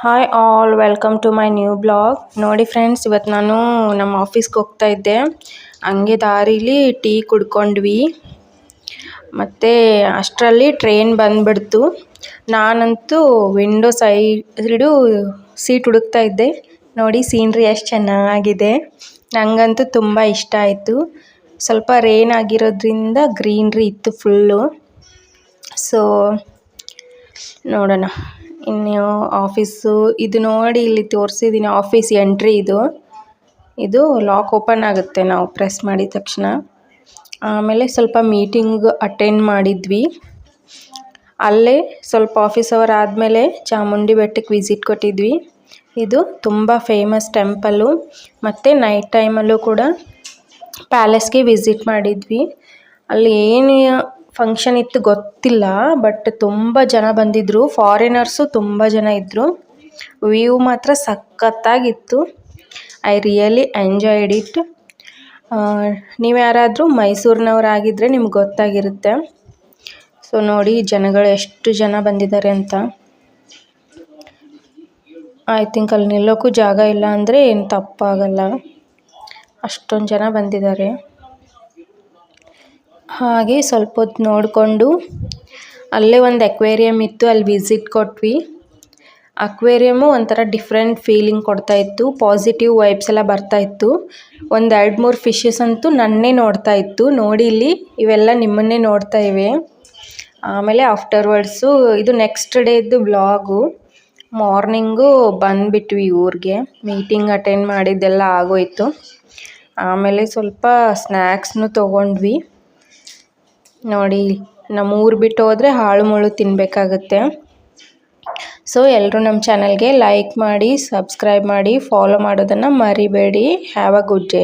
Hi all, welcome to my new blog. ನೋಡಿ friends, ಇವತ್ತು ನಾನು ನಮ್ಮ ಆಫೀಸ್ಗೆ ಹೋಗ್ತಾ ಇದ್ದೆ. ಹಂಗೆ ದಾರಿಲಿ ಟೀ ಕುಡ್ಕೊಂಡ್ವಿ. ಮತ್ತು ಅಷ್ಟರಲ್ಲಿ ಟ್ರೈನ್ ಬಂದುಬಿಡ್ತು. ನಾನಂತೂ ವಿಂಡೋ ಸೈಡು ಸೀಟ್ ಹುಡುಕ್ತಾ ಇದ್ದೆ. ನೋಡಿ ಸೀನ್ರಿ ಎಷ್ಟು ಚೆನ್ನಾಗಿದೆ. ನನಗಂತೂ ತುಂಬ ಇಷ್ಟ ಆಯಿತು. ಸ್ವಲ್ಪ ರೇನ್ ಆಗಿರೋದ್ರಿಂದ ಗ್ರೀನ್ರಿ ಇತ್ತು ಫುಲ್ಲು. ಸೊ ನೋಡೋಣ ಇನ್ನು ಆಫೀಸು ಇದು ನೋಡಿ, ಇಲ್ಲಿ ತೋರಿಸಿದ್ದೀನಿ ಆಫೀಸ್ ಎಂಟ್ರಿ. ಇದು ಲಾಕ್ ಓಪನ್ ಆಗುತ್ತೆ ನಾವು ಪ್ರೆಸ್ ಮಾಡಿದ ತಕ್ಷಣ. ಆಮೇಲೆ ಸ್ವಲ್ಪ ಮೀಟಿಂಗ್ ಅಟೆಂಡ್ ಮಾಡಿದ್ವಿ. ಅಲ್ಲೇ ಸ್ವಲ್ಪ ಆಫೀಸ್ ಅವರ್ ಆದಮೇಲೆ ಚಾಮುಂಡಿ ಬೆಟ್ಟಕ್ಕೆ ವಿಸಿಟ್ ಕೊಟ್ಟಿದ್ವಿ. ಇದು ತುಂಬ ಫೇಮಸ್ ಟೆಂಪಲ್ಲು. ಮತ್ತು ನೈಟ್ ಟೈಮಲ್ಲೂ ಕೂಡ ಪ್ಯಾಲೇಸ್ಗೆ ವಿಸಿಟ್ ಮಾಡಿದ್ವಿ. ಅಲ್ಲಿ ಏನು ಫಂಕ್ಷನ್ ಇತ್ತು ಗೊತ್ತಿಲ್ಲ, ಬಟ್ ತುಂಬ ಜನ ಬಂದಿದ್ದರು. ಫಾರಿನರ್ಸು ತುಂಬ ಜನ ಇದ್ದರು. ವ್ಯೂ ಮಾತ್ರ ಸಖತ್ತಾಗಿತ್ತು. I really enjoyed it. ನೀವು ಯಾರಾದರೂ ಮೈಸೂರಿನವರಾಗಿದ್ದರೆ ನಿಮ್ಗೆ ಗೊತ್ತಾಗಿರುತ್ತೆ. ಸೊ ನೋಡಿ ಜನಗಳು ಎಷ್ಟು ಜನ ಬಂದಿದ್ದಾರೆ ಅಂತ. ಐ ಥಿಂಕ್ ಅಲ್ಲಿ ನಿಲ್ಲೋಕ್ಕೂ ಜಾಗ ಇಲ್ಲ ಅಂದರೆ ಏನು ತಪ್ಪಾಗಲ್ಲ, ಅಷ್ಟೊಂದು ಜನ ಬಂದಿದ್ದಾರೆ. ಹಾಗೆ ಸ್ವಲ್ಪ ಹೊತ್ತು ನೋಡಿಕೊಂಡು ಅಲ್ಲೇ ಒಂದು ಅಕ್ವೇರಿಯಮ್ ಇತ್ತು, ಅಲ್ಲಿ ವಿಸಿಟ್ ಕೊಟ್ವಿ. ಅಕ್ವೇರಿಯಮ್ಮು ಒಂಥರ ಡಿಫ್ರೆಂಟ್ ಫೀಲಿಂಗ್ ಕೊಡ್ತಾಯಿತ್ತು. ಪಾಸಿಟಿವ್ ವೈಬ್ಸ್ ಎಲ್ಲ ಬರ್ತಾಯಿತ್ತು. ಒಂದು 2-3 ಫಿಶಸ್ ಅಂತೂ ನನ್ನೇ ನೋಡ್ತಾ ಇತ್ತು. ನೋಡಿ ಇಲ್ಲಿ ಇವೆಲ್ಲ ನಿಮ್ಮನ್ನೇ ನೋಡ್ತಾ ಇವೆ. ಆಮೇಲೆ ಆಫ್ಟರ್ವರ್ಡ್ಸು ಇದು ನೆಕ್ಸ್ಟ್ ಡೇದು ಬ್ಲಾಗು. ಮಾರ್ನಿಂಗು ಬಂದುಬಿಟ್ವಿ ಊರಿಗೆ. ಮೀಟಿಂಗ್ ಅಟೆಂಡ್ ಮಾಡಿದ್ದೆಲ್ಲ ಆಗೋಯಿತು. ಆಮೇಲೆ ಸ್ವಲ್ಪ ಸ್ನ್ಯಾಕ್ಸ್ನು ತೊಗೊಂಡ್ವಿ. ನೋಡಿ, ನಮ್ಮ ಊರು ಬಿಟ್ಟು ಹೋದರೆ ಹಾಳು ಮುಳು ತಿನ್ನಬೇಕಾಗತ್ತೆ. ಸೊ ಎಲ್ಲರೂ ನಮ್ಮ ಚಾನಲ್ಗೆ ಲೈಕ್ ಮಾಡಿ, ಸಬ್ಸ್ಕ್ರೈಬ್ ಮಾಡಿ, ಫಾಲೋ ಮಾಡೋದನ್ನು ಮರಿಬೇಡಿ. Have a good day.